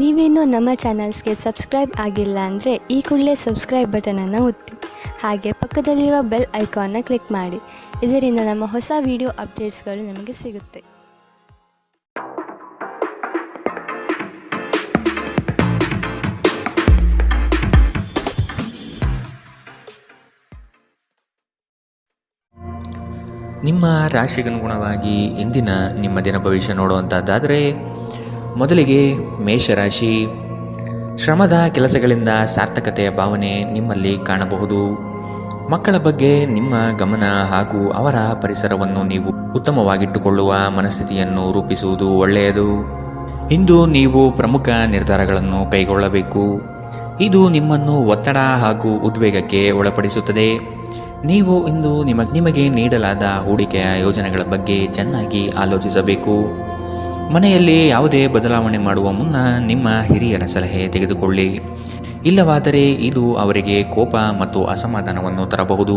ನೀವೇನೂ ನಮ್ಮ ಚಾನಲ್ಸ್ಗೆ ಸಬ್ಸ್ಕ್ರೈಬ್ ಆಗಿಲ್ಲ ಅಂದರೆ ಈ ಕೂಡಲೇ ಸಬ್ಸ್ಕ್ರೈಬ್ ಬಟನನ್ನು ಒತ್ತಿ. ಹಾಗೆ ಪಕ್ಕದಲ್ಲಿರೋ ಬೆಲ್ ಐಕಾನ್ನ ಕ್ಲಿಕ್ ಮಾಡಿ. ಇದರಿಂದ ನಮ್ಮ ಹೊಸ ವಿಡಿಯೋ ಅಪ್ಡೇಟ್ಸ್ಗಳು ನಿಮಗೆ ಸಿಗುತ್ತೆ. ನಿಮ್ಮ ರಾಶಿಗನುಗುಣವಾಗಿ ಇಂದಿನ ನಿಮ್ಮ ದಿನ ಭವಿಷ್ಯ ನೋಡುವಂಥದ್ದಾದರೆ, ಮೊದಲಿಗೆ ಮೇಷರಾಶಿ. ಶ್ರಮದ ಕೆಲಸಗಳಿಂದ ಸಾರ್ಥಕತೆಯ ಭಾವನೆ ನಿಮ್ಮಲ್ಲಿ ಕಾಣಬಹುದು. ಮಕ್ಕಳ ಬಗ್ಗೆ ನಿಮ್ಮ ಗಮನ ಹಾಗೂ ಅವರ ಪರಿಸರವನ್ನು ನೀವು ಉತ್ತಮವಾಗಿಟ್ಟುಕೊಳ್ಳುವ ಮನಸ್ಥಿತಿಯನ್ನು ರೂಪಿಸುವುದು ಒಳ್ಳೆಯದು. ಇಂದು ನೀವು ಪ್ರಮುಖ ನಿರ್ಧಾರಗಳನ್ನು ಕೈಗೊಳ್ಳಬೇಕು. ಇದು ನಿಮ್ಮನ್ನು ಒತ್ತಡ ಹಾಗೂ ಉದ್ವೇಗಕ್ಕೆ ಒಳಪಡಿಸುತ್ತದೆ. ನೀವು ಇಂದು ನಿಮಗೆ ನೀಡಲಾದ ಹೂಡಿಕೆಯ ಯೋಜನೆಗಳ ಬಗ್ಗೆ ಚೆನ್ನಾಗಿ ಆಲೋಚಿಸಬೇಕು. ಮನೆಯಲ್ಲಿ ಯಾವುದೇ ಬದಲಾವಣೆ ಮಾಡುವ ಮುನ್ನ ನಿಮ್ಮ ಹಿರಿಯರ ಸಲಹೆ ತೆಗೆದುಕೊಳ್ಳಿ. ಇಲ್ಲವಾದರೆ ಇದು ಅವರಿಗೆ ಕೋಪ ಮತ್ತು ಅಸಮಾಧಾನವನ್ನು ತರಬಹುದು.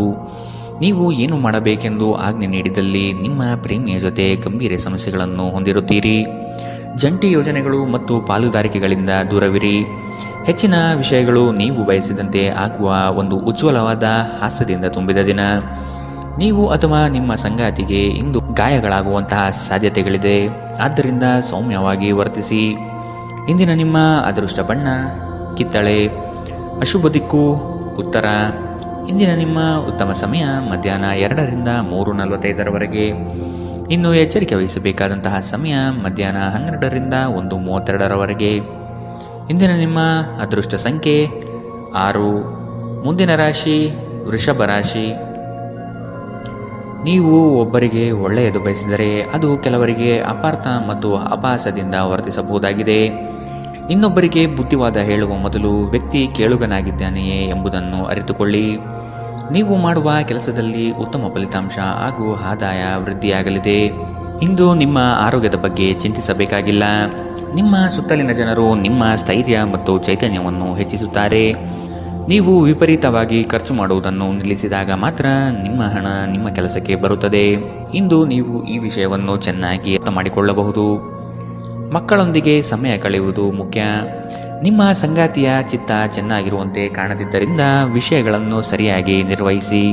ನೀವು ಏನು ಮಾಡಬೇಕೆಂದು ಆಜ್ಞೆ ನೀಡಿದಲ್ಲಿ ನಿಮ್ಮ ಪ್ರೇಮಿಯ ಜೊತೆ ಗಂಭೀರ ಸಮಸ್ಯೆಗಳನ್ನು ಹೊಂದಿರುತ್ತೀರಿ. ಜಂಟಿ ಯೋಜನೆಗಳು ಮತ್ತು ಪಾಲುದಾರಿಕೆಗಳಿಂದ ದೂರವಿರಿ. ಹೆಚ್ಚಿನ ವಿಷಯಗಳು ನೀವು ಬಯಸಿದಂತೆ ಆಗುವ ಒಂದು ಉಜ್ವಲವಾದ ಹಾಸ್ಯದಿಂದ ತುಂಬಿದ ದಿನ. ನೀವು ಅಥವಾ ನಿಮ್ಮ ಸಂಗಾತಿಗೆ ಇಂದು ಗಾಯಗಳಾಗುವಂತಹ ಸಾಧ್ಯತೆಗಳಿದೆ. ಆದ್ದರಿಂದ ಸೌಮ್ಯವಾಗಿ ವರ್ತಿಸಿ. ಇಂದಿನ ನಿಮ್ಮ ಅದೃಷ್ಟ ಬಣ್ಣ ಕಿತ್ತಳೆ. ಅಶುಭ ದಿಕ್ಕು ಉತ್ತರ. ಇಂದಿನ ನಿಮ್ಮ ಉತ್ತಮ ಸಮಯ ಮಧ್ಯಾಹ್ನ 2ರಿಂದ 3:45 ಇನ್ನು ಎಚ್ಚರಿಕೆ ವಹಿಸಬೇಕಾದಂತಹ ಸಮಯ ಮಧ್ಯಾಹ್ನ 12ರಿಂದ 1:32 ಇಂದಿನ ನಿಮ್ಮ ಅದೃಷ್ಟ ಸಂಖ್ಯೆ 6. ಮುಂದಿನ ರಾಶಿ ವೃಷಭ ರಾಶಿ. ನೀವು ಒಬ್ಬರಿಗೆ ಒಳ್ಳೆಯದು ಬಯಸಿದರೆ ಅದು ಕೆಲವರಿಗೆ ಅಪಾರ್ಥ ಮತ್ತು ಅಪಹಾಸದಿಂದ ವರ್ತಿಸಬಹುದಾಗಿದೆ. ಇನ್ನೊಬ್ಬರಿಗೆ ಬುದ್ಧಿವಾದ ಹೇಳುವ ಮೊದಲು ವ್ಯಕ್ತಿ ಕೇಳುಗನಾಗಿದ್ದಾನೆಯೇ ಎಂಬುದನ್ನು ಅರಿತುಕೊಳ್ಳಿ. ನೀವು ಮಾಡುವ ಕೆಲಸದಲ್ಲಿ ಉತ್ತಮ ಫಲಿತಾಂಶ ಹಾಗೂ ಆದಾಯ ವೃದ್ಧಿಯಾಗಲಿದೆ. ಇಂದು ನಿಮ್ಮ ಆರೋಗ್ಯದ ಬಗ್ಗೆ ಚಿಂತಿಸಬೇಕಾಗಿಲ್ಲ. ನಿಮ್ಮ ಸುತ್ತಲಿನ ಜನರು ನಿಮ್ಮ ಸ್ಥೈರ್ಯ ಮತ್ತು ಚೈತನ್ಯವನ್ನು ಹೆಚ್ಚಿಸುತ್ತಾರೆ. ನೀವು ವಿಪರೀತವಾಗಿ ಖರ್ಚು ಮಾಡುವುದನ್ನು ನಿಲ್ಲಿಸಿದಾಗ ಮಾತ್ರ ನಿಮ್ಮ ಹಣ ನಿಮ್ಮ ಕೆಲಸಕ್ಕೆ ಬರುತ್ತದೆ. ಇಂದು ನೀವು ಈ ವಿಷಯವನ್ನು ಚೆನ್ನಾಗಿ ಅರ್ಥ ಮಾಡಿಕೊಳ್ಳಬಹುದು. ಮಕ್ಕಳೊಂದಿಗೆ ಸಮಯ ಕಳೆಯುವುದು ಮುಖ್ಯ. ನಿಮ್ಮ ಸಂಗಾತಿಯ ಚಿತ್ತ ಚೆನ್ನಾಗಿರುವಂತೆ ಕಾಣದಿದ್ದರಿಂದ ವಿಷಯಗಳನ್ನು ಸರಿಯಾಗಿ ನಿರ್ವಹಿಸಿ.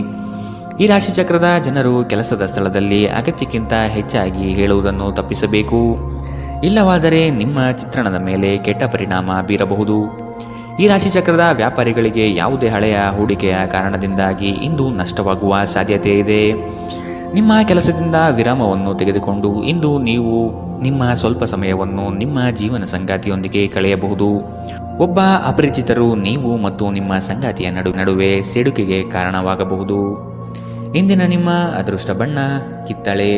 ಈ ರಾಶಿಚಕ್ರದ ಜನರು ಕೆಲಸದ ಸ್ಥಳದಲ್ಲಿ ಅಗತ್ಯಕ್ಕಿಂತ ಹೆಚ್ಚಾಗಿ ಹೇಳುವುದನ್ನು ತಪ್ಪಿಸಬೇಕು. ಇಲ್ಲವಾದರೆ ನಿಮ್ಮ ಚಿತ್ರಣದ ಮೇಲೆ ಕೆಟ್ಟ ಪರಿಣಾಮ ಬೀರಬಹುದು. ಈ ರಾಶಿಚಕ್ರದ ವ್ಯಾಪಾರಿಗಳಿಗೆ ಯಾವುದೇ ಹಳೆಯ ಹೂಡಿಕೆಯ ಕಾರಣದಿಂದಾಗಿ ಇಂದು ನಷ್ಟವಾಗುವ ಸಾಧ್ಯತೆ ಇದೆ. ನಿಮ್ಮ ಕೆಲಸದಿಂದ ವಿರಾಮವನ್ನು ತೆಗೆದುಕೊಂಡು ಇಂದು ನೀವು ನಿಮ್ಮ ಸ್ವಲ್ಪ ಸಮಯವನ್ನು ನಿಮ್ಮ ಜೀವನ ಸಂಗಾತಿಯೊಂದಿಗೆ ಕಳೆಯಬಹುದು. ಒಬ್ಬ ಅಪರಿಚಿತರು ನೀವು ಮತ್ತು ನಿಮ್ಮ ಸಂಗಾತಿಯ ನಡುವೆ ಸಿಡುಕಿಗೆ ಕಾರಣವಾಗಬಹುದು. ಇಂದಿನ ನಿಮ್ಮ ಅದೃಷ್ಟ ಬಣ್ಣ ಕಿತ್ತಳೆ.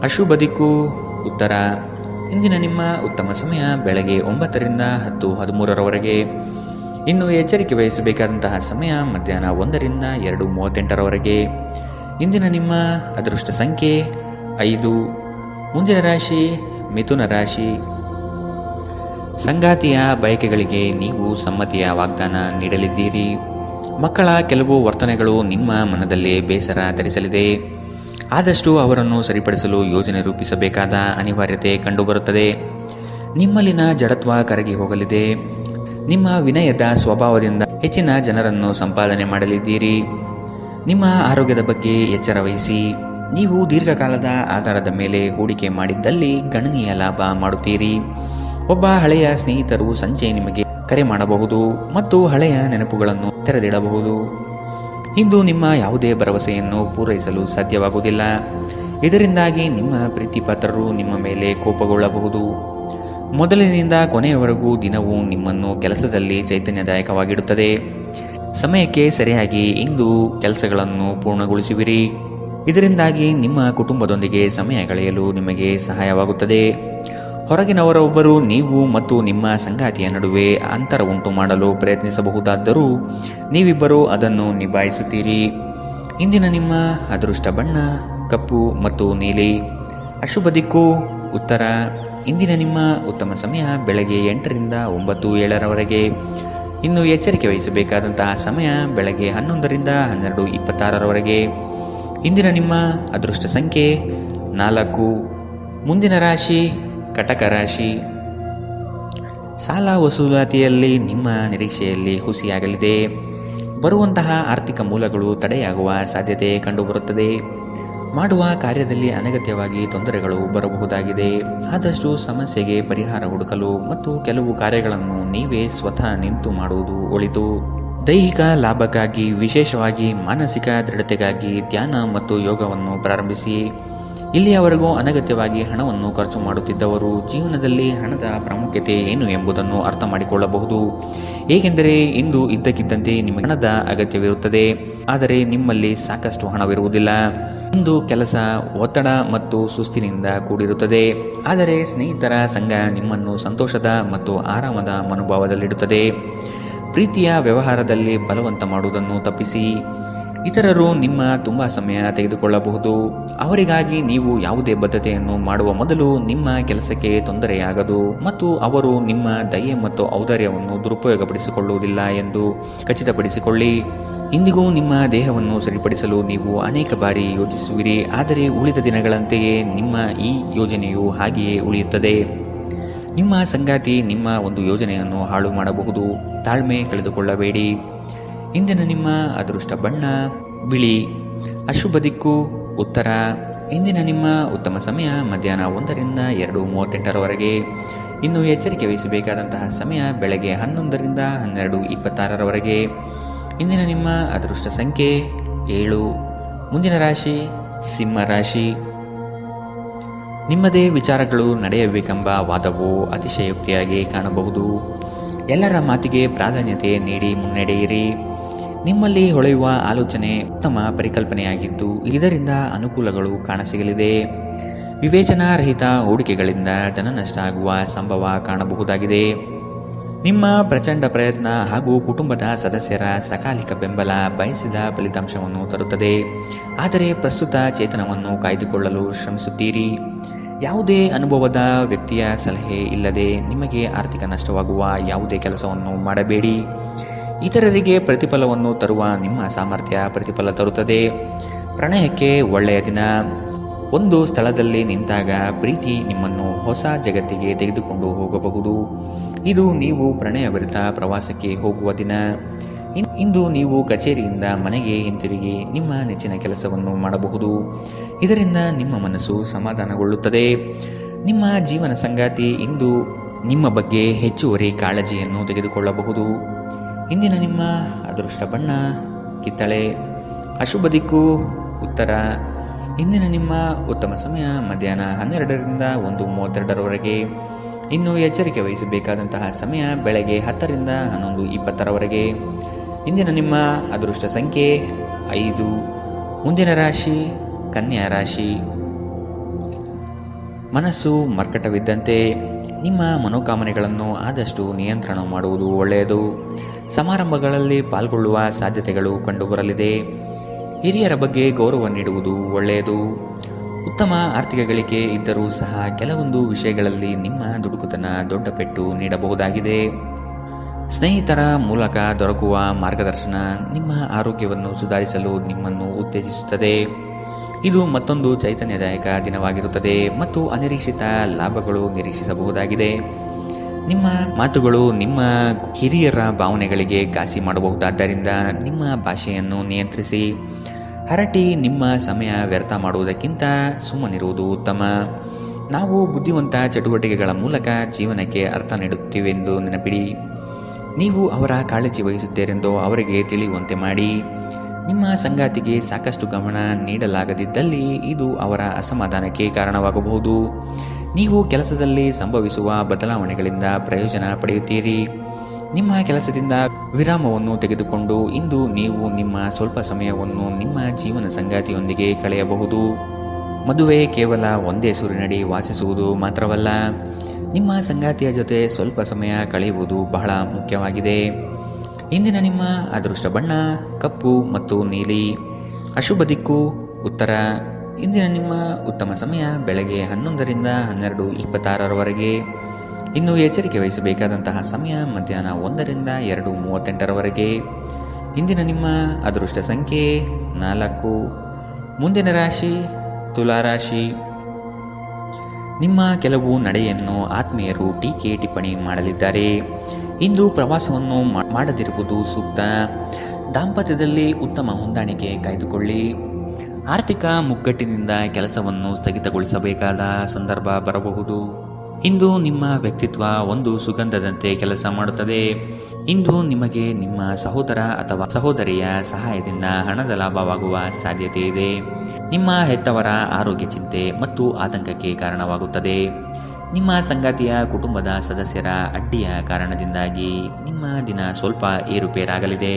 ಅಶುಭ ದಿಕ್ಕು ಉತ್ತರ. ಇಂದಿನ ನಿಮ್ಮ ಉತ್ತಮ ಸಮಯ ಬೆಳಗ್ಗೆ 9ರಿಂದ 10:13 ಇನ್ನು ಎಚ್ಚರಿಕೆ ವಹಿಸಬೇಕಾದಂತಹ ಸಮಯ ಮಧ್ಯಾಹ್ನ 1ರಿಂದ 2:38 ಇಂದಿನ ನಿಮ್ಮ ಅದೃಷ್ಟ ಸಂಖ್ಯೆ 5. ಮುಂದಿನ ರಾಶಿ ಮಿಥುನ ರಾಶಿ. ಸಂಗಾತಿಯ ಬಯಕೆಗಳಿಗೆ ನೀವು ಸಮ್ಮತಿಯ ವಾಗ್ದಾನ ನೀಡಲಿದ್ದೀರಿ. ಮಕ್ಕಳ ಕೆಲವು ವರ್ತನೆಗಳು ನಿಮ್ಮ ಮನದಲ್ಲಿ ಬೇಸರ ತರಿಸಲಿದೆ. ಆದಷ್ಟು ಅವರನ್ನು ಸರಿಪಡಿಸಲು ಯೋಜನೆ ರೂಪಿಸಬೇಕಾದ ಅನಿವಾರ್ಯತೆ ಕಂಡುಬರುತ್ತದೆ. ನಿಮ್ಮಲ್ಲಿನ ಜಡತ್ವ ಕರಗಿ ಹೋಗಲಿದೆ. ನಿಮ್ಮ ವಿನಯದ ಸ್ವಭಾವದಿಂದ ಹೆಚ್ಚಿನ ಜನರನ್ನು ಸಂಪಾದನೆ ಮಾಡಲಿದ್ದೀರಿ. ನಿಮ್ಮ ಆರೋಗ್ಯದ ಬಗ್ಗೆ ಎಚ್ಚರ ವಹಿಸಿ. ನೀವು ದೀರ್ಘಕಾಲದ ಆಧಾರದ ಮೇಲೆ ಹೂಡಿಕೆ ಮಾಡಿದ್ದಲ್ಲಿ ಗಣನೀಯ ಲಾಭ ಮಾಡುತ್ತೀರಿ. ಒಬ್ಬ ಹಳೆಯ ಸ್ನೇಹಿತರು ಸಂಜೆ ನಿಮಗೆ ಕರೆ ಮಾಡಬಹುದು ಮತ್ತು ಹಳೆಯ ನೆನಪುಗಳನ್ನು ತೆರೆದಿಡಬಹುದು. ಇಂದು ನಿಮ್ಮ ಯಾವುದೇ ಭರವಸೆಯನ್ನು ಪೂರೈಸಲು ಸಾಧ್ಯವಾಗುವುದಿಲ್ಲ. ಇದರಿಂದಾಗಿ ನಿಮ್ಮ ಪ್ರೀತಿಪಾತ್ರರು ನಿಮ್ಮ ಮೇಲೆ ಕೋಪಗೊಳ್ಳಬಹುದು. ಮೊದಲಿನಿಂದ ಕೊನೆಯವರೆಗೂ ದಿನವೂ ನಿಮ್ಮನ್ನು ಕೆಲಸದಲ್ಲಿ ಚೈತನ್ಯದಾಯಕವಾಗಿಡುತ್ತದೆ. ಸಮಯಕ್ಕೆ ಸರಿಯಾಗಿ ಇಂದು ಕೆಲಸಗಳನ್ನು ಪೂರ್ಣಗೊಳಿಸುವಿರಿ. ಇದರಿಂದಾಗಿ ನಿಮ್ಮ ಕುಟುಂಬದೊಂದಿಗೆ ಸಮಯ ಕಳೆಯಲು ನಿಮಗೆ ಸಹಾಯವಾಗುತ್ತದೆ. ಹೊರಗಿನವರೊಬ್ಬರು ನೀವು ಮತ್ತು ನಿಮ್ಮ ಸಂಗಾತಿಯ ನಡುವೆ ಅಂತರ ಉಂಟು ಮಾಡಲು ಪ್ರಯತ್ನಿಸಬಹುದಾದರೂ ನೀವಿಬ್ಬರೂ ಅದನ್ನು ನಿಭಾಯಿಸುತ್ತೀರಿ. ಇಂದಿನ ನಿಮ್ಮ ಅದೃಷ್ಟ ಬಣ್ಣ ಕಪ್ಪು ಮತ್ತು ನೀಲಿ. ಅಶುಭ ದಿಕ್ಕು ಉತ್ತರ. ಇಂದಿನ ನಿಮ್ಮ ಉತ್ತಮ ಸಮಯ ಬೆಳಗ್ಗೆ 8ರಿಂದ 9:07 ಇನ್ನು ಎಚ್ಚರಿಕೆ ವಹಿಸಬೇಕಾದಂತಹ ಸಮಯ ಬೆಳಗ್ಗೆ 11ರಿಂದ 12:26 ಇಂದಿನ ನಿಮ್ಮ ಅದೃಷ್ಟ ಸಂಖ್ಯೆ 4. ಮುಂದಿನ ರಾಶಿ ಕಟಕ ರಾಶಿ. ಸಾಲ ವಸೂಲಾತಿಯಲ್ಲಿ ನಿಮ್ಮ ನಿರೀಕ್ಷೆಯಲ್ಲಿ ಹುಸಿಯಾಗಲಿದೆ. ಬರುವಂತಹ ಆರ್ಥಿಕ ಮೂಲಗಳು ತಡೆಯಾಗುವ ಸಾಧ್ಯತೆ ಕಂಡುಬರುತ್ತದೆ. ಮಾಡುವ ಕಾರ್ಯದಲ್ಲಿ ಅನಗತ್ಯವಾಗಿ ತೊಂದರೆಗಳು ಬರಬಹುದಾಗಿದೆ. ಆದಷ್ಟು ಸಮಸ್ಯೆಗೆ ಪರಿಹಾರ ಹುಡುಕಲು ಮತ್ತು ಕೆಲವು ಕಾರ್ಯಗಳನ್ನು ನೀವೇ ಸ್ವತಃ ನಿಂತು ಮಾಡುವುದು ಒಳಿತು. ದೈಹಿಕ ಲಾಭಕ್ಕಾಗಿ, ವಿಶೇಷವಾಗಿ ಮಾನಸಿಕ ದೃಢತೆಗಾಗಿ ಧ್ಯಾನ ಮತ್ತು ಯೋಗವನ್ನು ಪ್ರಾರಂಭಿಸಿ. ಇಲ್ಲಿಯವರೆಗೂ ಅನಗತ್ಯವಾಗಿ ಹಣವನ್ನು ಖರ್ಚು ಮಾಡುತ್ತಿದ್ದವರು ಜೀವನದಲ್ಲಿ ಹಣದ ಪ್ರಾಮುಖ್ಯತೆ ಏನು ಎಂಬುದನ್ನು ಅರ್ಥ ಮಾಡಿಕೊಳ್ಳಬಹುದು. ಏಕೆಂದರೆ ಇಂದು ಇದ್ದಕ್ಕಿದ್ದಂತೆ ನಿಮಗೆ ಹಣದ ಅಗತ್ಯವಿರುತ್ತದೆ, ಆದರೆ ನಿಮ್ಮಲ್ಲಿ ಸಾಕಷ್ಟು ಹಣವಿರುವುದಿಲ್ಲ. ಇಂದು ಕೆಲಸ ಒತ್ತಡ ಮತ್ತು ಸುಸ್ತಿನಿಂದ ಕೂಡಿರುತ್ತದೆ, ಆದರೆ ಸ್ನೇಹಿತರ ಸಂಘ ನಿಮ್ಮನ್ನು ಸಂತೋಷದ ಮತ್ತು ಆರಾಮದ ಮನೋಭಾವದಲ್ಲಿಡುತ್ತದೆ. ಪ್ರೀತಿಯ ವ್ಯವಹಾರದಲ್ಲಿ ಬಲವಂತ ಮಾಡುವುದನ್ನು ತಪ್ಪಿಸಿ. ಇತರರು ನಿಮ್ಮ ತುಂಬ ಸಮಯ ತೆಗೆದುಕೊಳ್ಳಬಹುದು. ಅವರಿಗಾಗಿ ನೀವು ಯಾವುದೇ ಬದ್ಧತೆಯನ್ನು ಮಾಡುವ ಮೊದಲು ನಿಮ್ಮ ಕೆಲಸಕ್ಕೆ ತೊಂದರೆಯಾಗದು ಮತ್ತು ಅವರು ನಿಮ್ಮ ದಯೆ ಮತ್ತು ಔದಾರ್ಯವನ್ನು ದುರುಪಯೋಗಪಡಿಸಿಕೊಳ್ಳುವುದಿಲ್ಲ ಎಂದು ಖಚಿತಪಡಿಸಿಕೊಳ್ಳಿ. ಇಂದಿಗೂ ನಿಮ್ಮ ದೇಹವನ್ನು ಸರಿಪಡಿಸಲು ನೀವು ಅನೇಕ ಬಾರಿ ಯೋಚಿಸುವಿರಿ, ಆದರೆ ಉಳಿದ ದಿನಗಳಂತೆಯೇ ನಿಮ್ಮ ಈ ಯೋಜನೆಯು ಹಾಗೆಯೇ ಉಳಿಯುತ್ತದೆ. ನಿಮ್ಮ ಸಂಗಾತಿ ನಿಮ್ಮ ಒಂದು ಯೋಜನೆಯನ್ನು ಹಾಳು ಮಾಡಬಹುದು. ತಾಳ್ಮೆ ಕಳೆದುಕೊಳ್ಳಬೇಡಿ. ಇಂದಿನ ನಿಮ್ಮ ಅದೃಷ್ಟ ಬಣ್ಣ ಬಿಳಿ. ಅಶುಭ ದಿಕ್ಕು ಉತ್ತರ. ಇಂದಿನ ನಿಮ್ಮ ಉತ್ತಮ ಸಮಯ ಮಧ್ಯಾಹ್ನ 1ರಿಂದ 2:38ರವರೆಗೆ. ಇನ್ನು ಎಚ್ಚರಿಕೆ ವಹಿಸಬೇಕಾದಂತಹ ಸಮಯ ಬೆಳಗ್ಗೆ 11ರಿಂದ 12:26ರವರೆಗೆ. ಇಂದಿನ ನಿಮ್ಮ ಅದೃಷ್ಟ ಸಂಖ್ಯೆ 7. ಮುಂದಿನ ರಾಶಿ ಸಿಂಹ ರಾಶಿ. ನಿಮ್ಮದೇ ವಿಚಾರಗಳು ನಡೆಯಬೇಕೆಂಬ ವಾದವು ಅತಿಶಯೋಕ್ತಿಯಾಗಿ ಕಾಣಬಹುದು. ಎಲ್ಲರ ಮಾತಿಗೆ ಪ್ರಾಧಾನ್ಯತೆ ನೀಡಿ ಮುನ್ನಡೆಯಿರಿ. ನಿಮ್ಮಲ್ಲಿ ಹೊಳೆಯುವ ಆಲೋಚನೆ ಉತ್ತಮ ಪರಿಕಲ್ಪನೆಯಾಗಿದ್ದು ಇದರಿಂದ ಅನುಕೂಲಗಳು ಕಾಣಸಿಗಲಿದೆ. ವಿವೇಚನಾರಹಿತ ಹೂಡಿಕೆಗಳಿಂದ ಧನ ನಷ್ಟ ಆಗುವ ಸಂಭವ ಕಾಣಬಹುದಾಗಿದೆ. ನಿಮ್ಮ ಪ್ರಚಂಡ ಪ್ರಯತ್ನ ಹಾಗೂ ಕುಟುಂಬದ ಸದಸ್ಯರ ಸಕಾಲಿಕ ಬೆಂಬಲ ಬಯಸಿದ ಫಲಿತಾಂಶವನ್ನು ತರುತ್ತದೆ, ಆದರೆ ಪ್ರಸ್ತುತ ಚೇತನವನ್ನು ಕಾಯ್ದುಕೊಳ್ಳಲು ಶ್ರಮಿಸುತ್ತೀರಿ. ಯಾವುದೇ ಅನುಭವದ ವ್ಯಕ್ತಿಯ ಸಲಹೆ ಇಲ್ಲದೆ ನಿಮಗೆ ಆರ್ಥಿಕ ನಷ್ಟವಾಗುವ ಯಾವುದೇ ಕೆಲಸವನ್ನು ಮಾಡಬೇಡಿ. ಇತರರಿಗೆ ಪ್ರತಿಫಲವನ್ನು ತರುವ ನಿಮ್ಮ ಸಾಮರ್ಥ್ಯ ಪ್ರತಿಫಲ ತರುತ್ತದೆ. ಪ್ರಣಯಕ್ಕೆ ಒಳ್ಳೆಯ ದಿನ. ಒಂದು ಸ್ಥಳದಲ್ಲಿ ನಿಂತಾಗ ಪ್ರೀತಿ ನಿಮ್ಮನ್ನು ಹೊಸ ಜಗತ್ತಿಗೆ ತೆಗೆದುಕೊಂಡು ಹೋಗಬಹುದು. ಇದು ನೀವು ಪ್ರಣಯಭರಿತ ಪ್ರವಾಸಕ್ಕೆ ಹೋಗುವ ದಿನ. ಇಂದು ನೀವು ಕಚೇರಿಯಿಂದ ಮನೆಗೆ ಹಿಂತಿರುಗಿ ನಿಮ್ಮ ನೆಚ್ಚಿನ ಕೆಲಸವನ್ನು ಮಾಡಬಹುದು. ಇದರಿಂದ ನಿಮ್ಮ ಮನಸ್ಸು ಸಮಾಧಾನಗೊಳ್ಳುತ್ತದೆ. ನಿಮ್ಮ ಜೀವನ ಸಂಗಾತಿ ಇಂದು ನಿಮ್ಮ ಬಗ್ಗೆ ಹೆಚ್ಚುವರಿ ಕಾಳಜಿಯನ್ನು ತೆಗೆದುಕೊಳ್ಳಬಹುದು. ಇಂದಿನ ನಿಮ್ಮ ಅದೃಷ್ಟ ಬಣ್ಣ ಕಿತ್ತಳೆ. ಅಶುಭ ದಿಕ್ಕು ಉತ್ತರ. ಇಂದಿನ ನಿಮ್ಮ ಉತ್ತಮ ಸಮಯ ಮಧ್ಯಾಹ್ನ 12ರಿಂದ 1:32ರವರೆಗೆ. ಇನ್ನು ಎಚ್ಚರಿಕೆ ವಹಿಸಬೇಕಾದಂತಹ ಸಮಯ ಬೆಳಗ್ಗೆ 10ರಿಂದ 11:20ರವರೆಗೆ. ಇಂದಿನ ನಿಮ್ಮ ಅದೃಷ್ಟ ಸಂಖ್ಯೆ 5. ಮುಂದಿನ ರಾಶಿ ಕನ್ಯಾ ರಾಶಿ. ಮನಸ್ಸು ಮರ್ಕಟವಿದ್ದಂತೆ ನಿಮ್ಮ ಮನೋಕಾಮನೆಗಳನ್ನು ಆದಷ್ಟು ನಿಯಂತ್ರಣ ಮಾಡುವುದು ಒಳ್ಳೆಯದು. ಸಮಾರಂಭಗಳಲ್ಲಿ ಪಾಲ್ಗೊಳ್ಳುವ ಸಾಧ್ಯತೆಗಳು ಕಂಡುಬರಲಿದೆ. ಹಿರಿಯರ ಬಗ್ಗೆ ಗೌರವ ನೀಡುವುದು ಒಳ್ಳೆಯದು. ಉತ್ತಮ ಆರ್ಥಿಕ ಗಳಿಕೆ ಇದ್ದರೂ ಸಹ ಕೆಲವೊಂದು ವಿಷಯಗಳಲ್ಲಿ ನಿಮ್ಮ ದುಡುಕುತನ ದೊಡ್ಡ ಪೆಟ್ಟು ನೀಡಬಹುದಾಗಿದೆ. ಸ್ನೇಹಿತರ ಮೂಲಕ ದೊರಕುವ ಮಾರ್ಗದರ್ಶನ ನಿಮ್ಮ ಆರೋಗ್ಯವನ್ನು ಸುಧಾರಿಸಲು ನಿಮ್ಮನ್ನು ಉತ್ತೇಜಿಸುತ್ತದೆ. ಇದು ಮತ್ತೊಂದು ಚೈತನ್ಯದಾಯಕ ದಿನವಾಗಿರುತ್ತದೆ ಮತ್ತು ಅನಿರೀಕ್ಷಿತ ಲಾಭಗಳು ನಿರೀಕ್ಷಿಸಬಹುದಾಗಿದೆ. ನಿಮ್ಮ ಮಾತುಗಳು ನಿಮ್ಮ ಹಿರಿಯರ ಭಾವನೆಗಳಿಗೆ ಘಾಸಿ ಮಾಡಬಹುದಾದ್ದರಿಂದ ನಿಮ್ಮ ಭಾಷೆಯನ್ನು ನಿಯಂತ್ರಿಸಿ. ಹರಟಿ ನಿಮ್ಮ ಸಮಯ ವ್ಯರ್ಥ ಮಾಡುವುದಕ್ಕಿಂತ ಸುಮ್ಮನಿರುವುದು ಉತ್ತಮ. ನಾವು ಬುದ್ಧಿವಂತ ಚಟುವಟಿಕೆಗಳ ಮೂಲಕ ಜೀವನಕ್ಕೆ ಅರ್ಥ ನೀಡುತ್ತೀವೆಂದು ನೆನಪಿಡಿ. ನೀವು ಅವರ ಕಾಳಜಿ ವಹಿಸುತ್ತೀರೆಂದು ಅವರಿಗೆ ತಿಳಿಯುವಂತೆ ಮಾಡಿ. ನಿಮ್ಮ ಸಂಗಾತಿಗೆ ಸಾಕಷ್ಟು ಗಮನ ನೀಡಲಾಗದಿದ್ದಲ್ಲಿ ಇದು ಅವರ ಅಸಮಾಧಾನಕ್ಕೆ ಕಾರಣವಾಗಬಹುದು. ನೀವು ಕೆಲಸದಲ್ಲಿ ಸಂಭವಿಸುವ ಬದಲಾವಣೆಗಳಿಂದ ಪ್ರಯೋಜನ ಪಡೆಯುತ್ತೀರಿ. ನಿಮ್ಮ ಕೆಲಸದಿಂದ ವಿರಾಮವನ್ನು ತೆಗೆದುಕೊಂಡು ಇಂದು ನೀವು ನಿಮ್ಮ ಸ್ವಲ್ಪ ಸಮಯವನ್ನು ನಿಮ್ಮ ಜೀವನ ಸಂಗಾತಿಯೊಂದಿಗೆ ಕಳೆಯಬಹುದು. ಮದುವೆ ಕೇವಲ ಒಂದೇ ಸೂರಿನಡಿ ವಾಸಿಸುವುದು ಮಾತ್ರವಲ್ಲ, ನಿಮ್ಮ ಸಂಗಾತಿಯ ಜೊತೆ ಸ್ವಲ್ಪ ಸಮಯ ಕಳೆಯುವುದು ಬಹಳ ಮುಖ್ಯವಾಗಿದೆ. ಇಂದಿನ ನಿಮ್ಮ ಅದೃಷ್ಟ ಬಣ್ಣ ಕಪ್ಪು ಮತ್ತು ನೀಲಿ. ಅಶುಭ ದಿಕ್ಕು ಉತ್ತರ. ಇಂದಿನ ನಿಮ್ಮ ಉತ್ತಮ ಸಮಯ ಬೆಳಗ್ಗೆ 11ರಿಂದ 12:26ರವರೆಗೆ. ಇನ್ನು ಎಚ್ಚರಿಕೆ ವಹಿಸಬೇಕಾದಂತಹ ಸಮಯ ಮಧ್ಯಾಹ್ನ 1ರಿಂದ 2:38ರವರೆಗೆ. ಇಂದಿನ ನಿಮ್ಮ ಅದೃಷ್ಟ ಸಂಖ್ಯೆ 4. ಮುಂದಿನ ರಾಶಿ ತುಲಾರಾಶಿ. ನಿಮ್ಮ ಕೆಲವು ನಡೆಯನ್ನು ಆತ್ಮೀಯರು ಟೀಕೆ ಟಿಪ್ಪಣಿ ಮಾಡಲಿದ್ದಾರೆ. ಇಂದು ಪ್ರವಾಸವನ್ನು ಮಾಡದಿರುವುದು ಸೂಕ್ತ. ದಾಂಪತ್ಯದಲ್ಲಿ ಉತ್ತಮ ಹೊಂದಾಣಿಕೆ ಕಾಯ್ದುಕೊಳ್ಳಿ. ಆರ್ಥಿಕ ಮುಗ್ಗಟ್ಟಿನಿಂದ ಕೆಲಸವನ್ನು ಸ್ಥಗಿತಗೊಳಿಸಬೇಕಾದ ಸಂದರ್ಭ ಬರಬಹುದು. ಇಂದು ನಿಮ್ಮ ವ್ಯಕ್ತಿತ್ವ ಒಂದು ಸುಗಂಧದಂತೆ ಕೆಲಸ ಮಾಡುತ್ತದೆ. ಇಂದು ನಿಮಗೆ ನಿಮ್ಮ ಸಹೋದರ ಅಥವಾ ಸಹೋದರಿಯ ಸಹಾಯದಿಂದ ಹಣದ ಲಾಭವಾಗುವ ಸಾಧ್ಯತೆ ಇದೆ. ನಿಮ್ಮ ಹೆತ್ತವರ ಆರೋಗ್ಯ ಚಿಂತೆ ಮತ್ತು ಆತಂಕಕ್ಕೆ ಕಾರಣವಾಗುತ್ತದೆ. ನಿಮ್ಮ ಸಂಗಾತಿಯ ಕುಟುಂಬದ ಸದಸ್ಯರ ಅಡ್ಡಿಯ ಕಾರಣದಿಂದಾಗಿ ನಿಮ್ಮ ದಿನ ಸ್ವಲ್ಪ ಏರುಪೇರಾಗಲಿದೆ.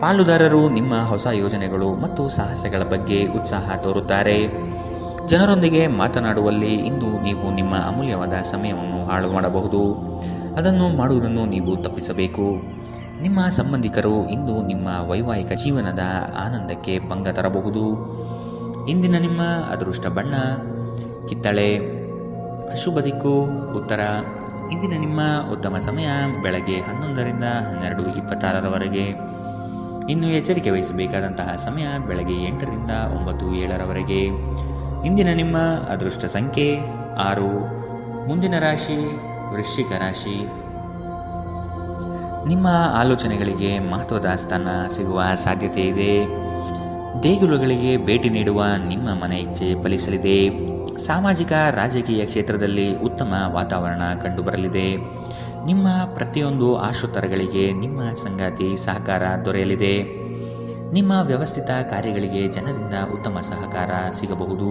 ಪಾಲುದಾರರು ನಿಮ್ಮ ಹೊಸ ಯೋಜನೆಗಳು ಮತ್ತು ಸಾಹಸಗಳ ಬಗ್ಗೆ ಉತ್ಸಾಹ ತೋರುತ್ತಾರೆ. ಜನರೊಂದಿಗೆ ಮಾತನಾಡುವಲ್ಲಿ ಇಂದು ನೀವು ನಿಮ್ಮ ಅಮೂಲ್ಯವಾದ ಸಮಯವನ್ನು ಹಾಳು ಮಾಡಬಹುದು. ಅದನ್ನು ಮಾಡುವುದನ್ನು ನೀವು ತಪ್ಪಿಸಬೇಕು. ನಿಮ್ಮ ಸಂಬಂಧಿಕರು ಇಂದು ನಿಮ್ಮ ವೈವಾಹಿಕ ಜೀವನದ ಆನಂದಕ್ಕೆ ಭಂಗ ತರಬಹುದು. ಇಂದಿನ ನಿಮ್ಮ ಅದೃಷ್ಟ ಬಣ್ಣ ಕಿತ್ತಳೆ. ಶುಭ ದಿಕ್ಕು ಉತ್ತರ. ಇಂದಿನ ನಿಮ್ಮ ಉತ್ತಮ ಸಮಯ ಬೆಳಗ್ಗೆ 11ರಿಂದ 12:26 ಇನ್ನು ಎಚ್ಚರಿಕೆ ವಹಿಸಬೇಕಾದಂತಹ ಸಮಯ ಬೆಳಗ್ಗೆ 8ರಿಂದ 9:07 ಇಂದಿನ ನಿಮ್ಮ ಅದೃಷ್ಟ ಸಂಖ್ಯೆ 6. ಮುಂದಿನ ರಾಶಿ ವೃಶ್ಚಿಕ ರಾಶಿ. ನಿಮ್ಮ ಆಲೋಚನೆಗಳಿಗೆ ಮಹತ್ವದ ಸ್ಥಾನ ಸಿಗುವ ಸಾಧ್ಯತೆ ಇದೆ. ದೇಗುಲಗಳಿಗೆ ಭೇಟಿ ನೀಡುವ ನಿಮ್ಮ ಮನ ಇಚ್ಛೆ ಫಲಿಸಲಿದೆ. ಸಾಮಾಜಿಕ ರಾಜಕೀಯ ಕ್ಷೇತ್ರದಲ್ಲಿ ಉತ್ತಮ ವಾತಾವರಣ ಕಂಡುಬರಲಿದೆ. ನಿಮ್ಮ ಪ್ರತಿಯೊಂದು ಆಶೋತ್ತರಗಳಿಗೆ ನಿಮ್ಮ ಸಂಗಾತಿ ಸಹಕಾರ ದೊರೆಯಲಿದೆ. ನಿಮ್ಮ ವ್ಯವಸ್ಥಿತ ಕಾರ್ಯಗಳಿಗೆ ಜನರಿಂದ ಉತ್ತಮ ಸಹಕಾರ ಸಿಗಬಹುದು.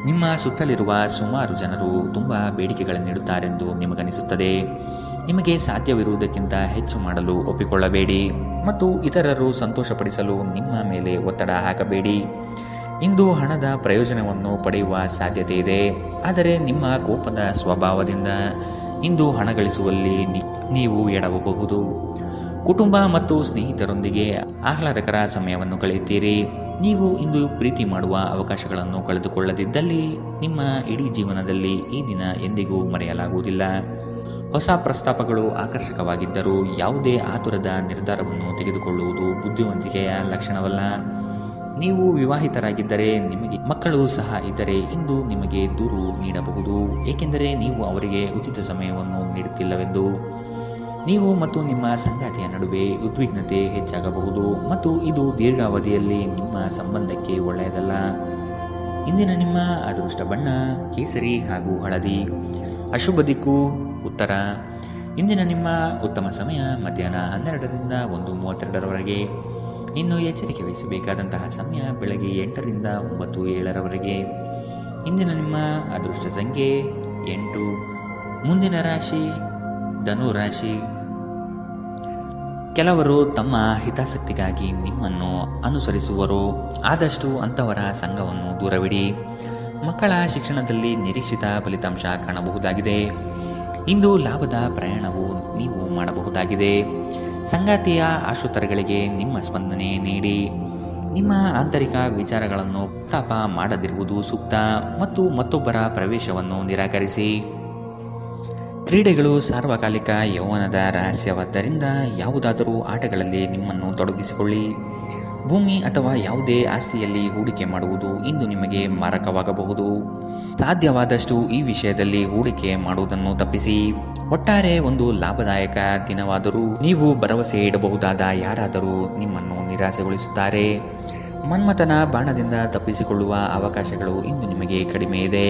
ನಿಮ್ಮ ಸುತ್ತಲಿರುವ ಸುಮಾರು ಜನರು ತುಂಬ ಬೇಡಿಕೆಗಳನ್ನಿಡುತ್ತಾರೆಂದು ನಿಮಗನಿಸುತ್ತದೆ. ನಿಮಗೆ ಸಾಧ್ಯವಿರುವುದಕ್ಕಿಂತ ಹೆಚ್ಚು ಮಾಡಲು ಒಪ್ಪಿಕೊಳ್ಳಬೇಡಿ ಮತ್ತು ಇತರರು ಸಂತೋಷಪಡಿಸಲು ನಿಮ್ಮ ಮೇಲೆ ಒತ್ತಡ ಹಾಕಬೇಡಿ. ಇಂದು ಹಣದ ಪ್ರಯೋಜನವನ್ನು ಪಡೆಯುವ ಸಾಧ್ಯತೆ ಇದೆ. ಆದರೆ ನಿಮ್ಮ ಕೋಪದ ಸ್ವಭಾವದಿಂದ ಇಂದು ಹಣ ಗಳಿಸುವಲ್ಲಿ ನೀವು ಎಡವಬಹುದು. ಕುಟುಂಬ ಮತ್ತು ಸ್ನೇಹಿತರೊಂದಿಗೆ ಆಹ್ಲಾದಕರ ಸಮಯವನ್ನು ಕಳೆಯುತ್ತೀರಿ. ನೀವು ಇಂದು ಪ್ರೀತಿ ಮಾಡುವ ಅವಕಾಶಗಳನ್ನು ಕಳೆದುಕೊಳ್ಳದಿದ್ದಲ್ಲಿ ನಿಮ್ಮ ಇಡೀ ಜೀವನದಲ್ಲಿ ಈ ದಿನ ಎಂದಿಗೂ ಮರೆಯಲಾಗುವುದಿಲ್ಲ. ಹೊಸ ಪ್ರಸ್ತಾಪಗಳು ಆಕರ್ಷಕವಾಗಿದ್ದರೂ ಯಾವುದೇ ಆತುರದ ನಿರ್ಧಾರವನ್ನು ತೆಗೆದುಕೊಳ್ಳುವುದು ಬುದ್ಧಿವಂತಿಕೆಯ ಲಕ್ಷಣವಲ್ಲ. ನೀವು ವಿವಾಹಿತರಾಗಿದ್ದರೆ ನಿಮಗೆ ಮಕ್ಕಳು ಸಹ ಇದ್ದರೆ ಇಂದು ನಿಮಗೆ ದೂರು ನೀಡಬಹುದು, ಏಕೆಂದರೆ ನೀವು ಅವರಿಗೆ ಉಚಿತ ಸಮಯವನ್ನು ನೀಡುತ್ತಿಲ್ಲವೆಂದು. ನೀವು ಮತ್ತು ನಿಮ್ಮ ಸಂಗಾತಿಯ ನಡುವೆ ಉದ್ವಿಗ್ನತೆ ಹೆಚ್ಚಾಗಬಹುದು ಮತ್ತು ಇದು ದೀರ್ಘಾವಧಿಯಲ್ಲಿ ನಿಮ್ಮ ಸಂಬಂಧಕ್ಕೆ ಒಳ್ಳೆಯದಲ್ಲ. ಇಂದಿನ ನಿಮ್ಮ ಅದೃಷ್ಟ ಬಣ್ಣ ಕೇಸರಿ ಹಾಗೂ ಹಳದಿ. ಅಶುಭ ದಿಕ್ಕು ಉತ್ತರ. ಇಂದಿನ ನಿಮ್ಮ ಉತ್ತಮ ಸಮಯ ಮಧ್ಯಾಹ್ನ 12ರಿಂದ 1:32 ಇನ್ನು ಎಚ್ಚರಿಕೆ ವಹಿಸಬೇಕಾದಂತಹ ಸಮಯ ಬೆಳಗ್ಗೆ 8ರಿಂದ 9:07 ಇಂದಿನ ನಿಮ್ಮ ಅದೃಷ್ಟ ಸಂಖ್ಯೆ 8. ಮುಂದಿನ ರಾಶಿ ಧನು ರಾಶಿ. ಕೆಲವರು ತಮ್ಮ ಹಿತಾಸಕ್ತಿಗಾಗಿ ನಿಮ್ಮನ್ನು ಅನುಸರಿಸುವರು. ಆದಷ್ಟು ಅಂಥವರ ಸಂಘವನ್ನು ದೂರವಿಡಿ. ಮಕ್ಕಳ ಶಿಕ್ಷಣದಲ್ಲಿ ನಿರೀಕ್ಷಿತ ಫಲಿತಾಂಶ ಕಾಣಬಹುದಾಗಿದೆ. ಇಂದು ಲಾಭದ ಪ್ರಯಾಣವು ನೀವು ಮಾಡಬಹುದಾಗಿದೆ. ಸಂಗಾತಿಯ ಆಶೋತ್ತರಗಳಿಗೆ ನಿಮ್ಮ ಸ್ಪಂದನೆ ನೀಡಿ. ನಿಮ್ಮ ಆಂತರಿಕ ವಿಚಾರಗಳನ್ನು ಪ್ರಸ್ತಾಪ ಮಾಡದಿರುವುದು ಸೂಕ್ತ ಮತ್ತು ಮತ್ತೊಬ್ಬರ ಪ್ರವೇಶವನ್ನು ನಿರಾಕರಿಸಿ. ಕ್ರೀಡೆಗಳು ಸಾರ್ವಕಾಲಿಕ ಯೌವನದ ರಹಸ್ಯವಾದ್ದರಿಂದ ಯಾವುದಾದರೂ ಆಟಗಳಲ್ಲಿ ನಿಮ್ಮನ್ನು ತೊಡಗಿಸಿಕೊಳ್ಳಿ. ಭೂಮಿ ಅಥವಾ ಯಾವುದೇ ಆಸ್ತಿಯಲ್ಲಿ ಹೂಡಿಕೆ ಮಾಡುವುದು ಇಂದು ನಿಮಗೆ ಮಾರಕವಾಗಬಹುದು. ಸಾಧ್ಯವಾದಷ್ಟು ಈ ವಿಷಯದಲ್ಲಿ ಹೂಡಿಕೆ ಮಾಡುವುದನ್ನು ತಪ್ಪಿಸಿ. ಒಟ್ಟಾರೆ ಒಂದು ಲಾಭದಾಯಕ ದಿನವಾದರೂ ನೀವು ಭರವಸೆ ಇಡಬಹುದಾದ ಯಾರಾದರೂ ನಿಮ್ಮನ್ನು ನಿರಾಸೆಗೊಳಿಸುತ್ತಾರೆ. ಮನ್ಮಥನ ಬಾಣದಿಂದ ತಪ್ಪಿಸಿಕೊಳ್ಳುವ ಅವಕಾಶಗಳು ಇಂದು ನಿಮಗೆ ಕಡಿಮೆ ಇದೆ.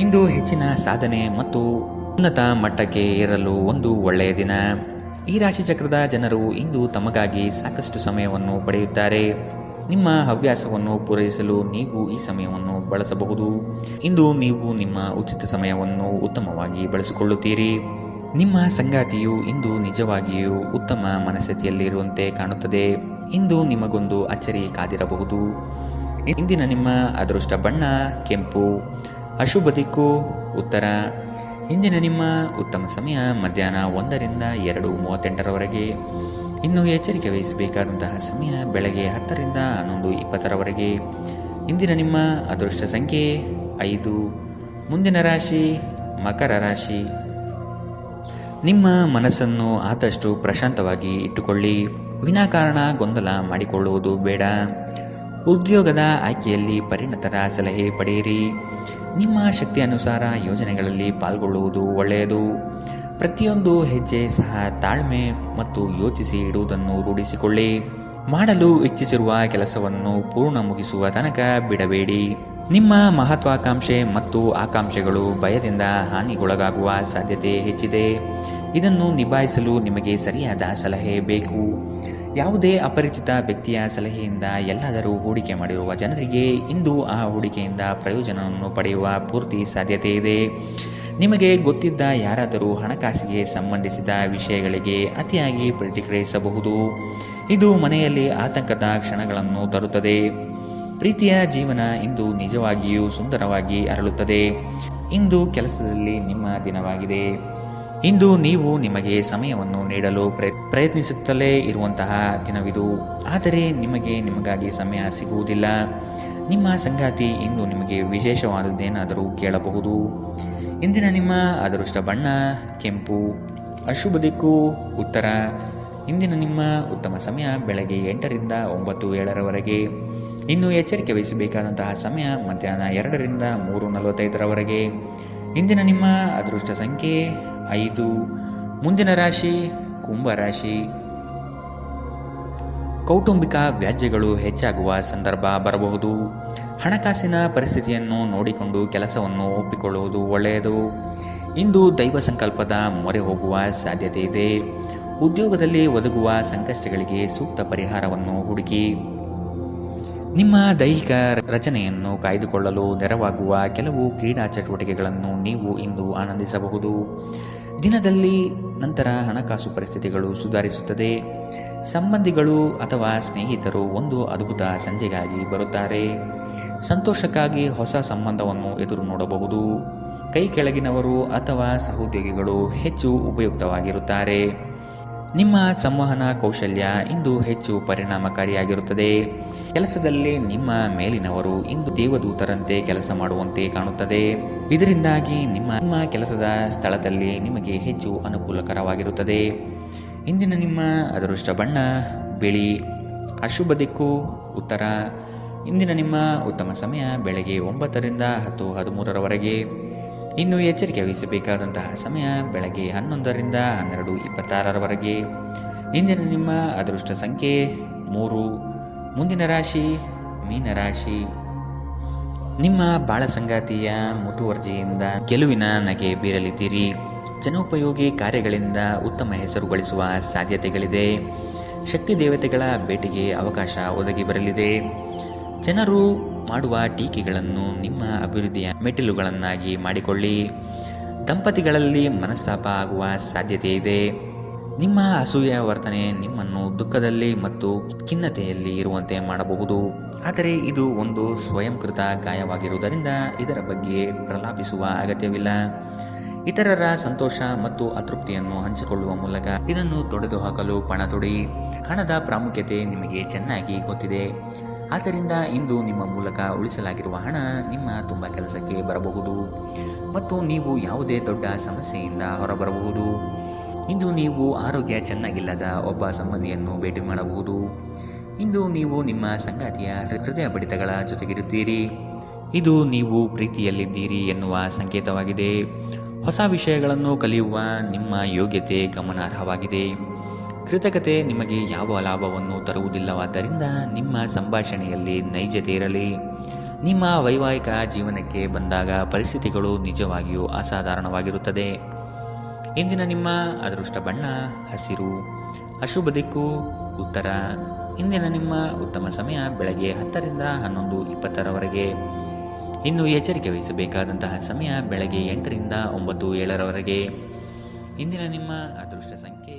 ಇಂದು ಹೆಚ್ಚಿನ ಸಾಧನೆ ಮತ್ತು ಉನ್ನತ ಮಟ್ಟಕ್ಕೆ ಏರಲು ಒಂದು ಒಳ್ಳೆಯ ದಿನ. ಈ ರಾಶಿಚಕ್ರದ ಜನರು ಇಂದು ತಮಗಾಗಿ ಸಾಕಷ್ಟು ಸಮಯವನ್ನು ಪಡೆಯುತ್ತಾರೆ. ನಿಮ್ಮ ಹವ್ಯಾಸವನ್ನು ಪೂರೈಸಲು ನೀವು ಈ ಸಮಯವನ್ನು ಬಳಸಬಹುದು. ಇಂದು ನೀವು ನಿಮ್ಮ ಉಚಿತ ಸಮಯವನ್ನು ಉತ್ತಮವಾಗಿ ಬಳಸಿಕೊಳ್ಳುತ್ತೀರಿ. ನಿಮ್ಮ ಸಂಗಾತಿಯು ಇಂದು ನಿಜವಾಗಿಯೂ ಉತ್ತಮ ಮನಸ್ಥಿತಿಯಲ್ಲಿರುವಂತೆ ಕಾಣುತ್ತದೆ. ಇಂದು ನಿಮಗೊಂದು ಅಚ್ಚರಿ ಕಾದಿರಬಹುದು. ಇಂದಿನ ನಿಮ್ಮ ಅದೃಷ್ಟ ಬಣ್ಣ ಕೆಂಪು. ಅಶುಭ ದಿಕ್ಕು ಉತ್ತರ. ಇಂದಿನ ನಿಮ್ಮ ಉತ್ತಮ ಸಮಯ ಮಧ್ಯಾಹ್ನ 1ರಿಂದ 2:38 ಇನ್ನು ಎಚ್ಚರಿಕೆ ವಹಿಸಬೇಕಾದಂತಹ ಸಮಯ ಬೆಳಗ್ಗೆ 10ರಿಂದ 11:20 ಇಂದಿನ ನಿಮ್ಮ ಅದೃಷ್ಟ ಸಂಖ್ಯೆ 5. ಮುಂದಿನ ರಾಶಿ ಮಕರ ರಾಶಿ. ನಿಮ್ಮ ಮನಸ್ಸನ್ನು ಆದಷ್ಟು ಪ್ರಶಾಂತವಾಗಿ ಇಟ್ಟುಕೊಳ್ಳಿ. ವಿನಾಕಾರಣ ಗೊಂದಲ ಮಾಡಿಕೊಳ್ಳುವುದು ಬೇಡ. ಉದ್ಯೋಗದ ಆಯ್ಕೆಯಲ್ಲಿ ಪರಿಣತರ ಸಲಹೆ ಪಡೆಯಿರಿ. ನಿಮ್ಮ ಶಕ್ತಿ ಅನುಸಾರ ಯೋಜನೆಗಳಲ್ಲಿ ಪಾಲ್ಗೊಳ್ಳುವುದು ಒಳ್ಳೆಯದು. ಪ್ರತಿಯೊಂದು ಹೆಜ್ಜೆ ಸಹ ತಾಳ್ಮೆ ಮತ್ತು ಯೋಚಿಸಿ ಇಡುವುದನ್ನು ರೂಢಿಸಿಕೊಳ್ಳಿ. ಮಾಡಲು ಇಚ್ಛಿಸಿರುವ ಕೆಲಸವನ್ನು ಪೂರ್ಣ ಮುಗಿಸುವ ತನಕ ಬಿಡಬೇಡಿ. ನಿಮ್ಮ ಮಹತ್ವಾಕಾಂಕ್ಷೆ ಮತ್ತು ಆಕಾಂಕ್ಷೆಗಳು ಭಯದಿಂದ ಹಾನಿಗೊಳಗಾಗುವ ಸಾಧ್ಯತೆ ಹೆಚ್ಚಿದೆ. ಇದನ್ನು ನಿಭಾಯಿಸಲು ನಿಮಗೆ ಸರಿಯಾದ ಸಲಹೆ ಬೇಕು. ಯಾವುದೇ ಅಪರಿಚಿತ ವ್ಯಕ್ತಿಯ ಸಲಹೆಯಿಂದ ಎಲ್ಲಾದರೂ ಹೂಡಿಕೆ ಮಾಡಿರುವ ಜನರಿಗೆ ಇಂದು ಆ ಹೂಡಿಕೆಯಿಂದ ಪ್ರಯೋಜನವನ್ನು ಪಡೆಯುವ ಪೂರ್ತಿ ಸಾಧ್ಯತೆ ಇದೆ. ನಿಮಗೆ ಗೊತ್ತಿದ್ದ ಯಾರಾದರೂ ಹಣಕಾಸಿಗೆ ಸಂಬಂಧಿಸಿದ ವಿಷಯಗಳಿಗೆ ಅತಿಯಾಗಿ ಪ್ರತಿಕ್ರಿಯಿಸಬಹುದು. ಇದು ಮನೆಯಲ್ಲಿ ಆತಂಕದ ಕ್ಷಣಗಳನ್ನು ತರುತ್ತದೆ. ಪ್ರೀತಿಯ ಜೀವನ ಇಂದು ನಿಜವಾಗಿಯೂ ಸುಂದರವಾಗಿ ಅರಳುತ್ತದೆ. ಇಂದು ಕೆಲಸದಲ್ಲಿ ನಿಮ್ಮ ದಿನವಾಗಿದೆ. ಇಂದು ನೀವು ನಿಮಗೆ ಸಮಯವನ್ನು ನೀಡಲು ಪ್ರಯತ್ನಿಸುತ್ತಲೇ ಇರುವಂತಹ ದಿನವಿದು. ಆದರೆ ನಿಮಗಾಗಿ ಸಮಯ ಸಿಗುವುದಿಲ್ಲ. ನಿಮ್ಮ ಸಂಗಾತಿ ಇಂದು ನಿಮಗೆ ವಿಶೇಷವಾದದ್ದೇನಾದರೂ ಕೇಳಬಹುದು. ಇಂದಿನ ನಿಮ್ಮ ಅದೃಷ್ಟ ಬಣ್ಣ ಕೆಂಪು. ಅಶುಭ ದಿಕ್ಕು ಉತ್ತರ. ಇಂದಿನ ನಿಮ್ಮ ಉತ್ತಮ ಸಮಯ ಬೆಳಗ್ಗೆ 8ರಿಂದ 9:07 ಇನ್ನು ಎಚ್ಚರಿಕೆ ವಹಿಸಬೇಕಾದಂತಹ ಸಮಯ ಮಧ್ಯಾಹ್ನ 2ರಿಂದ 3:45 ಇಂದಿನ ನಿಮ್ಮ ಅದೃಷ್ಟ ಸಂಖ್ಯೆ 5. ಮುಂದಿನ ರಾಶಿ ಕುಂಭರಾಶಿ. ಕೌಟುಂಬಿಕ ವ್ಯಾಜ್ಯಗಳು ಹೆಚ್ಚಾಗುವ ಸಂದರ್ಭ ಬರಬಹುದು. ಹಣಕಾಸಿನ ಪರಿಸ್ಥಿತಿಯನ್ನು ನೋಡಿಕೊಂಡು ಕೆಲಸವನ್ನು ಒಪ್ಪಿಕೊಳ್ಳುವುದು ಒಳ್ಳೆಯದು. ಇಂದು ದೈವ ಸಂಕಲ್ಪದ ಮೊರೆ ಹೋಗುವ ಸಾಧ್ಯತೆ ಇದೆ. ಉದ್ಯೋಗದಲ್ಲಿ ಒದಗುವ ಸಂಕಷ್ಟಗಳಿಗೆ ಸೂಕ್ತ ಪರಿಹಾರವನ್ನು ಹುಡುಕಿ. ನಿಮ್ಮ ದೈಹಿಕ ರಚನೆಯನ್ನು ಕಾಯ್ದುಕೊಳ್ಳಲು ನೆರವಾಗುವ ಕೆಲವು ಕ್ರೀಡಾ ಚಟುವಟಿಕೆಗಳನ್ನು ನೀವು ಇಂದು ಆನಂದಿಸಬಹುದು. ದಿನದಲ್ಲಿ ನಂತರ ಹಣಕಾಸು ಪರಿಸ್ಥಿತಿಗಳು ಸುಧಾರಿಸುತ್ತದೆ. ಸಂಬಂಧಿಗಳು ಅಥವಾ ಸ್ನೇಹಿತರು ಒಂದು ಅದ್ಭುತ ಸಂಜೆಗಾಗಿ ಬರುತ್ತಾರೆ. ಸಂತೋಷಕ್ಕಾಗಿ ಹೊಸ ಸಂಬಂಧವನ್ನು ಎದುರು ನೋಡಬಹುದು. ಕೈ ಕೆಳಗಿನವರು ಅಥವಾ ಸಹೋದ್ಯೋಗಿಗಳು ಹೆಚ್ಚು ಉಪಯುಕ್ತವಾಗಿರುತ್ತಾರೆ. ನಿಮ್ಮ ಸಂವಹನ ಕೌಶಲ್ಯ ಇಂದು ಹೆಚ್ಚು ಪರಿಣಾಮಕಾರಿಯಾಗಿರುತ್ತದೆ. ಕೆಲಸದಲ್ಲಿ ನಿಮ್ಮ ಮೇಲಿನವರು ಇಂದು ದೇವದೂತರಂತೆ ಕೆಲಸ ಮಾಡುವಂತೆ ಕಾಣುತ್ತದೆ. ಇದರಿಂದಾಗಿ ನಿಮ್ಮ ಕೆಲಸದ ಸ್ಥಳದಲ್ಲಿ ನಿಮಗೆ ಹೆಚ್ಚು ಅನುಕೂಲಕರವಾಗಿರುತ್ತದೆ. ಇಂದಿನ ನಿಮ್ಮ ಅದೃಷ್ಟ ಬಣ್ಣ ಬಿಳಿ. ಅಶುಭ ದಿಕ್ಕು ಉತ್ತರ. ಇಂದಿನ ನಿಮ್ಮ ಉತ್ತಮ ಸಮಯ ಬೆಳಗ್ಗೆ 9ರಿಂದ 10:13 ಇನ್ನು ಎಚ್ಚರಿಕೆ ವಹಿಸಬೇಕಾದಂತಹ ಸಮಯ ಬೆಳಗ್ಗೆ 11ರಿಂದ 12:26 ಇಂದಿನ ನಿಮ್ಮ ಅದೃಷ್ಟ ಸಂಖ್ಯೆ 3. ಮುಂದಿನ ರಾಶಿ ಮೀನರಾಶಿ. ನಿಮ್ಮ ಬಾಳ ಸಂಗಾತಿಯ ಮುತುವರ್ಜಿಯಿಂದ ಗೆಲುವಿನ ನಗೆ ಬೀರಲಿದ್ದೀರಿ. ಜನೋಪಯೋಗಿ ಕಾರ್ಯಗಳಿಂದ ಉತ್ತಮ ಹೆಸರು ಗಳಿಸುವ ಸಾಧ್ಯತೆಗಳಿದೆ. ಶಕ್ತಿ ದೇವತೆಗಳ ಭೇಟಿಗೆ ಅವಕಾಶ ಒದಗಿ ಬರಲಿದೆ. ಜನರು ಮಾಡುವ ಟೀಕೆಗಳನ್ನು ನಿಮ್ಮ ಅಭಿವೃದ್ಧಿಯ ಮೆಟ್ಟಿಲುಗಳನ್ನಾಗಿ ಮಾಡಿಕೊಳ್ಳಿ. ದಂಪತಿಗಳಲ್ಲಿ ಮನಸ್ತಾಪ ಆಗುವ ಸಾಧ್ಯತೆ ಇದೆ. ನಿಮ್ಮ ಅಸೂಯೆ ವರ್ತನೆ ನಿಮ್ಮನ್ನು ದುಃಖದಲ್ಲಿ ಮತ್ತು ಖಿನ್ನತೆಯಲ್ಲಿ ಇರುವಂತೆ ಮಾಡಬಹುದು. ಆದರೆ ಇದು ಒಂದು ಸ್ವಯಂಕೃತ ಗಾಯವಾಗಿರುವುದರಿಂದ ಇದರ ಬಗ್ಗೆ ಪ್ರಲಾಪಿಸುವ ಅಗತ್ಯವಿಲ್ಲ. ಇತರರ ಸಂತೋಷ ಮತ್ತು ಅತೃಪ್ತಿಯನ್ನು ಹಂಚಿಕೊಳ್ಳುವ ಮೂಲಕ ಇದನ್ನು ತೊಡೆದುಹಾಕಲು ಪಣ ತೊಡಿ. ಹಣದ ಪ್ರಾಮುಖ್ಯತೆ ನಿಮಗೆ ಚೆನ್ನಾಗಿ ಗೊತ್ತಿದೆ. ಆದ್ದರಿಂದ ಇಂದು ನಿಮ್ಮ ಮೂಲಕ ಉಳಿಸಲಾಗಿರುವ ಹಣ ನಿಮ್ಮ ತುಂಬ ಕೆಲಸಕ್ಕೆ ಬರಬಹುದು ಮತ್ತು ನೀವು ಯಾವುದೇ ದೊಡ್ಡ ಸಮಸ್ಯೆಯಿಂದ ಹೊರಬರಬಹುದು. ಇಂದು ನೀವು ಆರೋಗ್ಯ ಚೆನ್ನಾಗಿಲ್ಲದ ಒಬ್ಬ ಸಂಬಂಧಿಯನ್ನು ಭೇಟಿ ಮಾಡಬಹುದು. ಇಂದು ನೀವು ನಿಮ್ಮ ಸಂಗಾತಿಯ ಹೃದಯ ಬಡಿತಗಳ ಜೊತೆಗಿರುತ್ತೀರಿ. ಇದು ನೀವು ಪ್ರೀತಿಯಲ್ಲಿದ್ದೀರಿ ಎನ್ನುವ ಸಂಕೇತವಾಗಿದೆ. ಹೊಸ ವಿಷಯಗಳನ್ನು ಕಲಿಯುವ ನಿಮ್ಮ ಯೋಗ್ಯತೆ ಗಮನಾರ್ಹವಾಗಿದೆ. ಕೃತಜ್ಞತೆ ನಿಮಗೆ ಯಾವ ಲಾಭವನ್ನು ತರುವುದಿಲ್ಲವಾದ್ದರಿಂದ ನಿಮ್ಮ ಸಂಭಾಷಣೆಯಲ್ಲಿ ನೈಜತೆ ಇರಲಿ. ನಿಮ್ಮ ವೈವಾಹಿಕ ಜೀವನಕ್ಕೆ ಬಂದಾಗ ಪರಿಸ್ಥಿತಿಗಳು ನಿಜವಾಗಿಯೂ ಅಸಾಧಾರಣವಾಗಿರುತ್ತದೆ. ಇಂದಿನ ನಿಮ್ಮ ಅದೃಷ್ಟ ಬಣ್ಣ ಹಸಿರು. ಅಶುಭ ದಿಕ್ಕು ಉತ್ತರ. ಇಂದಿನ ನಿಮ್ಮ ಉತ್ತಮ ಸಮಯ ಬೆಳಗ್ಗೆ 10ರಿಂದ 11:20 ಇನ್ನು ಎಚ್ಚರಿಕೆ ವಹಿಸಬೇಕಾದಂತಹ ಸಮಯ ಬೆಳಗ್ಗೆ 8ರಿಂದ 9:07 ಇಂದಿನ ನಿಮ್ಮ ಅದೃಷ್ಟ ಸಂಖ್ಯೆ